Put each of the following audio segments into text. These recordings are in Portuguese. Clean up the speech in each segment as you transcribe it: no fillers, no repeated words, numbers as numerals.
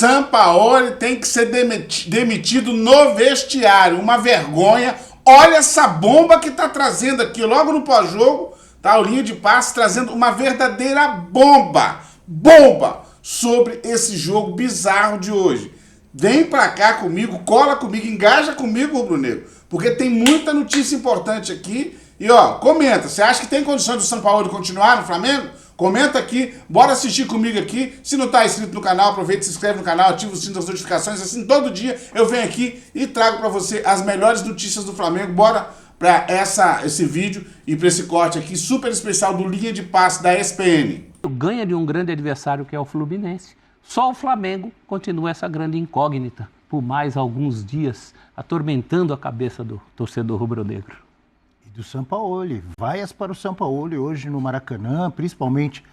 Sampaoli tem que ser demitido no vestiário. Uma vergonha. Olha essa bomba que tá trazendo aqui, logo no pós-jogo, tá? O Linha de Passe trazendo uma verdadeira bomba. Bomba sobre esse jogo bizarro de hoje. Vem pra cá comigo, cola comigo, engaja comigo, rubro-negro, porque tem muita notícia importante aqui. E ó, comenta, você acha que tem condições do Sampaoli continuar no Flamengo? Comenta aqui, bora assistir comigo aqui. Se não tá inscrito no canal, aproveita e se inscreve no canal, ativa o sininho das notificações, assim todo dia eu venho aqui e trago pra você as melhores notícias do Flamengo. Bora pra esse vídeo e pra esse corte aqui super especial do Linha de Passe da ESPN. Ganha de um grande adversário que é o Fluminense. Só o Flamengo continua essa grande incógnita por mais alguns dias, atormentando a cabeça do torcedor rubro-negro. E do Sampaoli. Vaias para o Sampaoli hoje no Maracanã, principalmente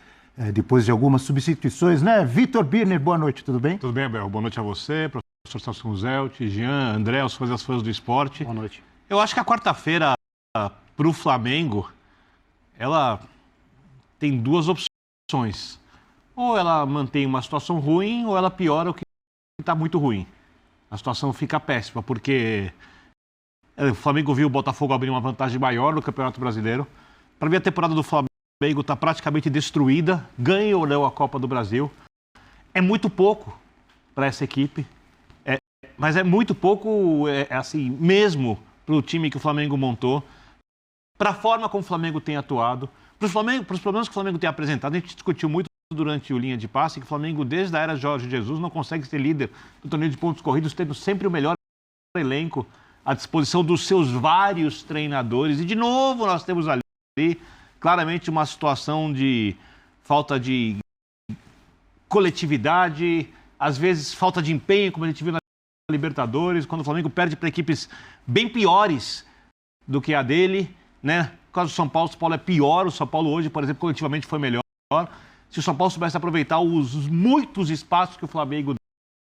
depois de algumas substituições, né? Vitor Birner, boa noite, tudo bem? Tudo bem, Abel. Boa noite a você, professor Celso Zelt, Jean, André, os fãs do esporte. Boa noite. Eu acho que a quarta-feira para o Flamengo, ela tem duas opções. Ou ela mantém uma situação ruim, ou ela piora o que está muito ruim. A situação fica péssima, porque o Flamengo viu o Botafogo abrir uma vantagem maior no Campeonato Brasileiro. Para mim, a temporada do Flamengo está praticamente destruída. Ganha ou não a Copa do Brasil. É muito pouco para essa equipe. Mas é muito pouco, assim, mesmo para o time que o Flamengo montou. Para a forma como o Flamengo tem atuado. Para os problemas que o Flamengo tem apresentado, a gente discutiu muito durante o Linha de Passe, que o Flamengo, desde a era Jorge Jesus, não consegue ser líder do torneio de pontos corridos, tendo sempre o melhor elenco à disposição dos seus vários treinadores. E, de novo, nós temos ali, claramente, uma situação de falta de coletividade, às vezes falta de empenho, como a gente viu na Libertadores, quando o Flamengo perde para equipes bem piores do que a dele, né? No caso do São Paulo é pior. O São Paulo hoje, por exemplo, coletivamente foi melhor. Se o São Paulo soubesse aproveitar os muitos espaços que o Flamengo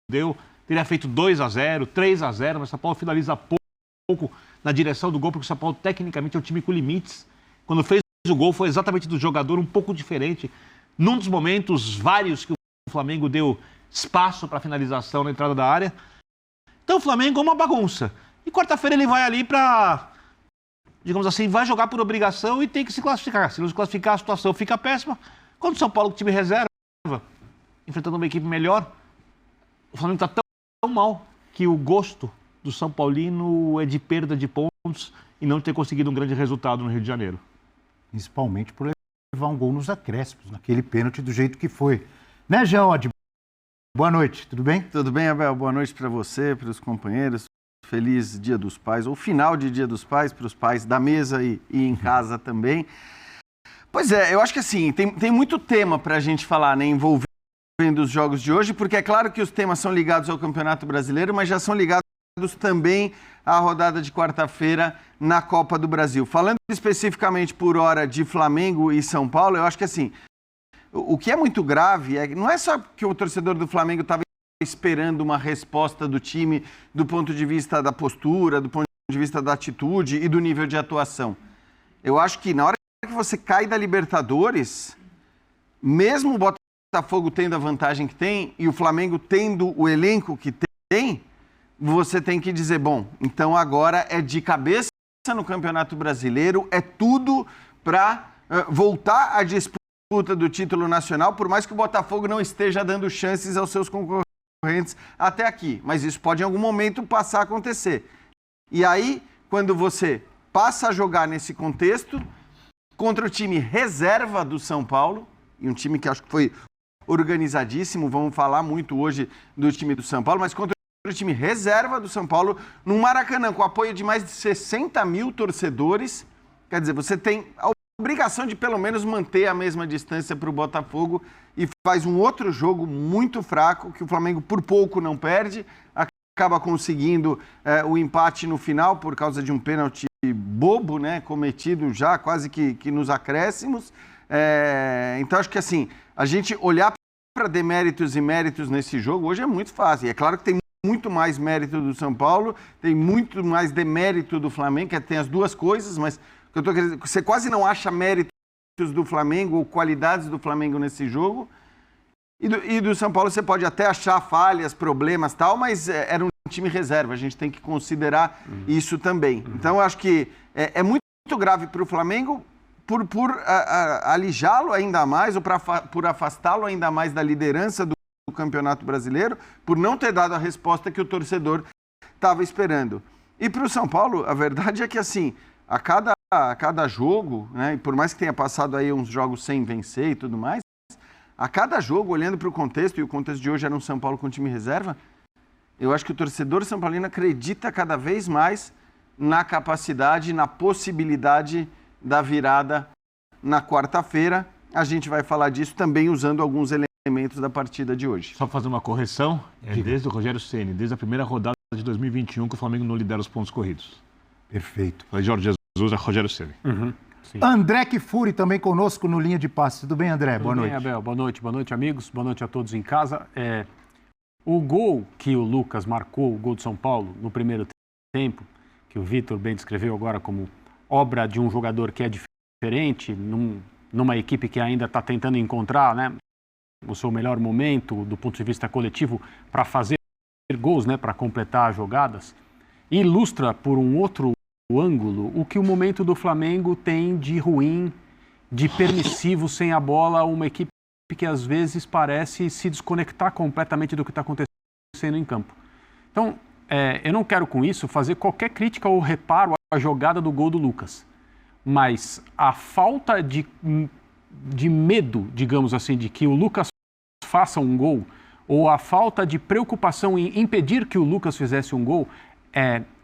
deu, teria feito 2-0, 3-0, mas o São Paulo finaliza pouco na direção do gol, porque o São Paulo tecnicamente é um time com limites. Quando fez o gol foi exatamente do jogador um pouco diferente. Num dos momentos vários que o Flamengo deu espaço para finalização na entrada da área. Então o Flamengo é uma bagunça. E quarta-feira ele vai ali para, digamos assim, vai jogar por obrigação e tem que se classificar. Se não se classificar, a situação fica péssima. Quando o São Paulo, time reserva, enfrentando uma equipe melhor, o Flamengo está tão mal que o gosto do São Paulino é de perda de pontos e não ter conseguido um grande resultado no Rio de Janeiro. Principalmente por levar um gol nos acréscimos, naquele pênalti do jeito que foi. Né, Jean? Boa noite, tudo bem? Tudo bem, Abel? Boa noite para você, para os companheiros. Feliz Dia dos Pais, ou final de Dia dos Pais, para os pais da mesa e em casa também. Pois é, eu acho que assim, tem muito tema para a gente falar, né, envolvendo os jogos de hoje, porque é claro que os temas são ligados ao Campeonato Brasileiro, mas já são ligados também à rodada de quarta-feira na Copa do Brasil. Falando especificamente por hora de Flamengo e São Paulo, eu acho que assim, o que é muito grave não é só que o torcedor do Flamengo estava esperando uma resposta do time do ponto de vista da postura, do ponto de vista da atitude e do nível de atuação. Eu acho que na hora que você cai da Libertadores, mesmo o Botafogo tendo a vantagem que tem e o Flamengo tendo o elenco que tem, você tem que dizer, bom, então agora é de cabeça no Campeonato Brasileiro, é tudo para voltar à disputa do título nacional, por mais que o Botafogo não esteja dando chances aos seus concorrentes até aqui. Mas isso pode em algum momento passar a acontecer. E aí, quando você passa a jogar nesse contexto, contra o time reserva do São Paulo, e um time que acho que foi organizadíssimo, vamos falar muito hoje do time do São Paulo, mas contra o time reserva do São Paulo, no Maracanã, com apoio de mais de 60 mil torcedores, quer dizer, você tem a obrigação de pelo menos manter a mesma distância para o Botafogo e faz um outro jogo muito fraco, que o Flamengo por pouco não perde, acaba conseguindo o empate no final por causa de um pênalti bobo, né, cometido já quase que nos acréscimos. Então acho que assim, a gente olhar para deméritos e méritos nesse jogo hoje é muito fácil. E é claro que tem muito mais mérito do São Paulo, tem muito mais demérito do Flamengo, que tem as duas coisas, mas eu tô querendo, você quase não acha méritos do Flamengo ou qualidades do Flamengo nesse jogo. E do São Paulo você pode até achar falhas, problemas e tal, mas era um time reserva, a gente tem que considerar isso também. Então eu acho que é muito grave para o Flamengo por alijá-lo ainda mais ou por afastá-lo ainda mais da liderança do Campeonato Brasileiro, por não ter dado a resposta que o torcedor estava esperando. E para o São Paulo, a verdade é que assim, a cada jogo, né, e por mais que tenha passado aí uns jogos sem vencer e tudo mais, a cada jogo, olhando para o contexto, e o contexto de hoje era um São Paulo com time reserva, eu acho que o torcedor são paulino acredita cada vez mais na capacidade, na possibilidade da virada na quarta-feira. A gente vai falar disso também usando alguns elementos da partida de hoje. Só para fazer uma correção, desde o Rogério Ceni, desde a primeira rodada de 2021 que o Flamengo não lidera os pontos corridos. Perfeito. Foi Jorge Jesus, é Rogério Ceni. André Kfouri também conosco no Linha de Passe. Tudo bem, André? Boa noite. Abel. Boa noite, amigos. Boa noite a todos em casa. O gol que o Lucas marcou, o gol de São Paulo, no primeiro tempo, que o Vitor bem descreveu agora como obra de um jogador que é diferente, numa equipe que ainda está tentando encontrar, né, o seu melhor momento do ponto de vista coletivo para fazer gols, né, para completar jogadas, ilustra por um outro ângulo o que o momento do Flamengo tem de ruim, de permissivo sem a bola, uma equipe que às vezes parece se desconectar completamente do que está acontecendo em campo. Então, eu não quero com isso fazer qualquer crítica ou reparo à jogada do gol do Lucas, mas a falta de medo, digamos assim, de que o Lucas faça um gol, ou a falta de preocupação em impedir que o Lucas fizesse um gol,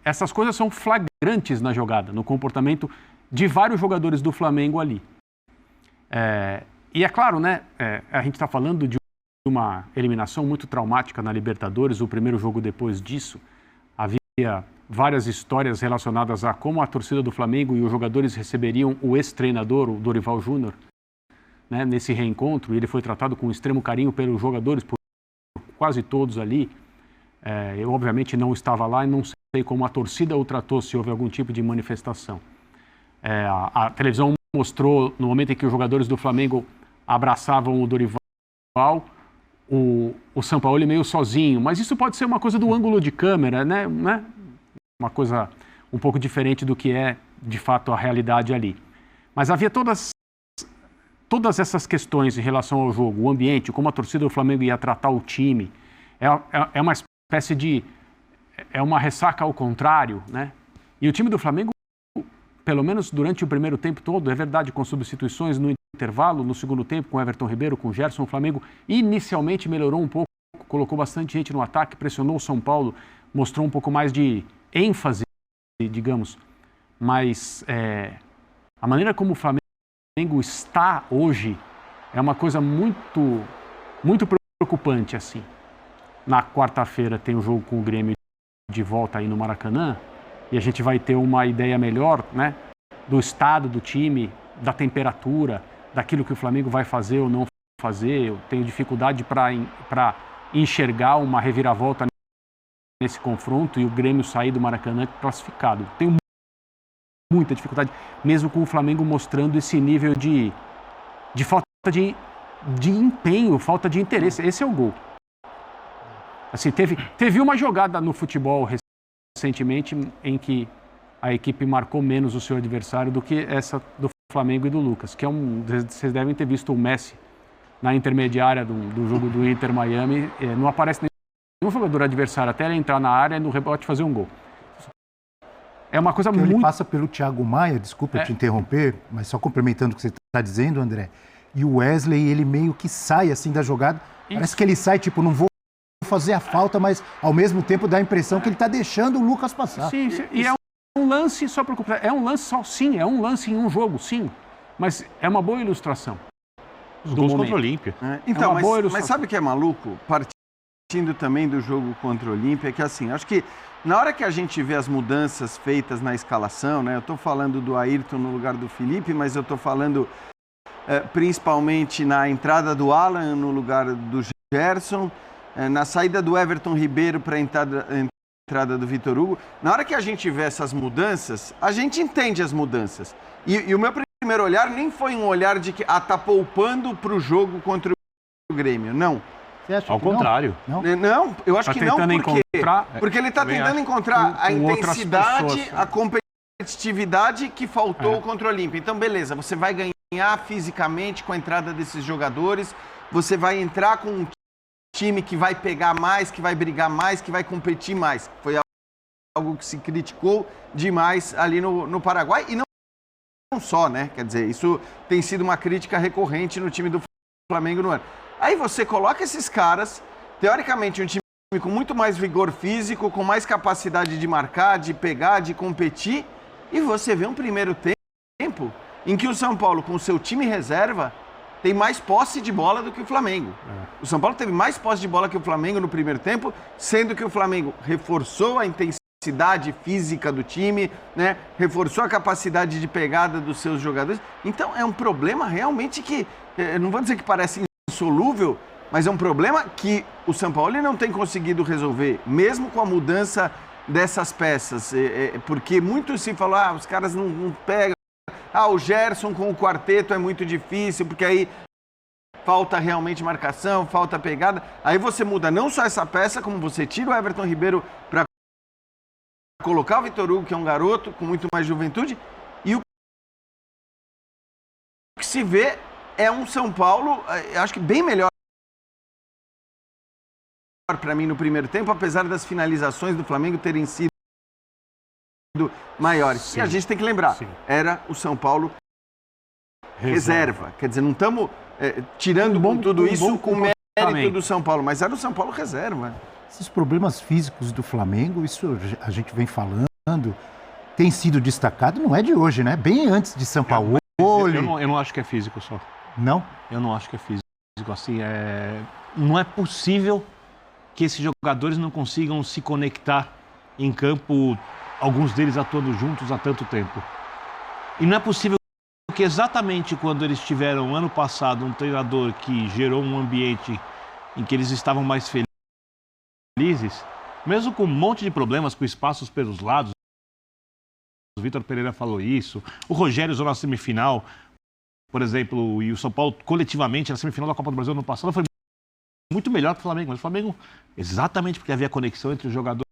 essas coisas são flagrantes na jogada, no comportamento de vários jogadores do Flamengo ali. E é claro, né, a gente está falando de uma eliminação muito traumática na Libertadores, o primeiro jogo depois disso. Havia várias histórias relacionadas a como a torcida do Flamengo e os jogadores receberiam o ex-treinador, o Dorival Júnior, né, nesse reencontro. Ele foi tratado com extremo carinho pelos jogadores, por quase todos ali. Eu, obviamente, não estava lá e não sei como a torcida o tratou, se houve algum tipo de manifestação. A televisão mostrou, no momento em que os jogadores do Flamengo abraçavam o Dorival, o Sampaoli meio sozinho, mas isso pode ser uma coisa do ângulo de câmera, né? Uma coisa um pouco diferente do que é, de fato, a realidade ali. Mas havia todas essas questões em relação ao jogo, o ambiente, como a torcida do Flamengo ia tratar o time. É uma espécie de... é uma ressaca ao contrário, né? E o time do Flamengo, pelo menos durante o primeiro tempo todo, é verdade, com substituições no intervalo, no segundo tempo, com Everton Ribeiro, com Gerson, o Flamengo inicialmente melhorou um pouco, colocou bastante gente no ataque, pressionou o São Paulo, mostrou um pouco mais de ênfase, digamos, mas a maneira como o Flamengo está hoje é uma coisa muito, muito preocupante, assim. Na quarta-feira tem o jogo com o Grêmio de volta aí no Maracanã, e a gente vai ter uma ideia melhor, né, do estado do time, da temperatura, daquilo que o Flamengo vai fazer ou não fazer. Eu tenho dificuldade para enxergar uma reviravolta nesse confronto e o Grêmio sair do Maracanã classificado. Tenho muita dificuldade, mesmo com o Flamengo mostrando esse nível de falta de empenho, falta de interesse. Esse é o gol. Assim, teve uma jogada no futebol recentemente em que a equipe marcou menos o seu adversário do que essa do Flamengo e do Lucas, que vocês devem ter visto o Messi na intermediária do jogo do Inter Miami, não aparece nenhum jogador adversário até ele entrar na área e no rebote fazer um gol. É uma coisa muito... Ele passa pelo Thiago Maia, desculpa te interromper, mas só complementando o que você está dizendo, André, e o Wesley, ele meio que sai assim da jogada, parece que ele sai tipo, não vou fazer a falta, mas ao mesmo tempo dá a impressão que ele está deixando o Lucas passar. Sim, e é um lance, só para completar, é um lance só, sim, é um lance em um jogo, sim, mas é uma boa ilustração. Os gols contra o Olímpia. Então, mas sabe o que é maluco? Partindo também do jogo contra o Olímpia, é que assim, acho que na hora que a gente vê as mudanças feitas na escalação, né? Eu estou falando do Ayrton no lugar do Felipe, mas eu estou falando principalmente na entrada do Alan no lugar do Gerson, na saída do Everton Ribeiro para a entrada do Vitor Hugo. Na hora que a gente vê essas mudanças, a gente entende as mudanças. E o meu primeiro olhar nem foi um olhar de que tá poupando para o jogo contra Grêmio, não. Você acha Ao que não? contrário. Não? Não, eu acho Tá que não, tentando encontrar- porque ele está também tentando acho. encontrar a Com outras intensidade, pessoas. a competitividade que faltou contra o Olímpia. Então, beleza, você vai ganhar fisicamente com a entrada desses jogadores, você vai entrar com um time que vai pegar mais, que vai brigar mais, que vai competir mais. Foi algo que se criticou demais ali no Paraguai e não só, né? Quer dizer, isso tem sido uma crítica recorrente no time do Flamengo no ano. Aí você coloca esses caras, teoricamente um time com muito mais vigor físico, com mais capacidade de marcar, de pegar, de competir, e você vê um primeiro tempo em que o São Paulo, com o seu time reserva, tem mais posse de bola do que o Flamengo. O São Paulo teve mais posse de bola que o Flamengo no primeiro tempo, sendo que o Flamengo reforçou a intensidade física do time, né? Reforçou a capacidade de pegada dos seus jogadores. Então é um problema realmente que, não vou dizer que parece insolúvel, mas é um problema que o São Paulo não tem conseguido resolver, mesmo com a mudança dessas peças. Porque muito se fala, os caras não pegam. O Gerson com o quarteto é muito difícil, porque aí falta realmente marcação, falta pegada. Aí você muda não só essa peça, como você tira o Everton Ribeiro para colocar o Vitor Hugo, que é um garoto com muito mais juventude. E o que se vê é um São Paulo, acho que bem melhor para mim no primeiro tempo, apesar das finalizações do Flamengo terem sido maiores. Sim. E a gente tem que lembrar, Sim. era o São Paulo reserva. Quer dizer, não estamos tirando Um bom- tudo um isso bom com mérito comportamento. do São Paulo, mas era o São Paulo reserva. Esses problemas físicos do Flamengo, isso a gente vem falando, tem sido destacado, não é de hoje, né? Bem antes de São Paulo. Eu não acho que é físico só. Não? Eu não acho que é físico. Assim, não é possível que esses jogadores não consigam se conectar em campo, alguns deles atuando juntos há tanto tempo. E não é possível que exatamente quando eles tiveram, ano passado, um treinador que gerou um ambiente em que eles estavam mais felizes, mesmo com um monte de problemas, com espaços pelos lados, o Vitor Pereira falou isso, o Rogério usou na semifinal, por exemplo, e o São Paulo coletivamente na semifinal da Copa do Brasil no passado foi muito melhor que o Flamengo, mas o Flamengo, exatamente porque havia conexão entre os jogadores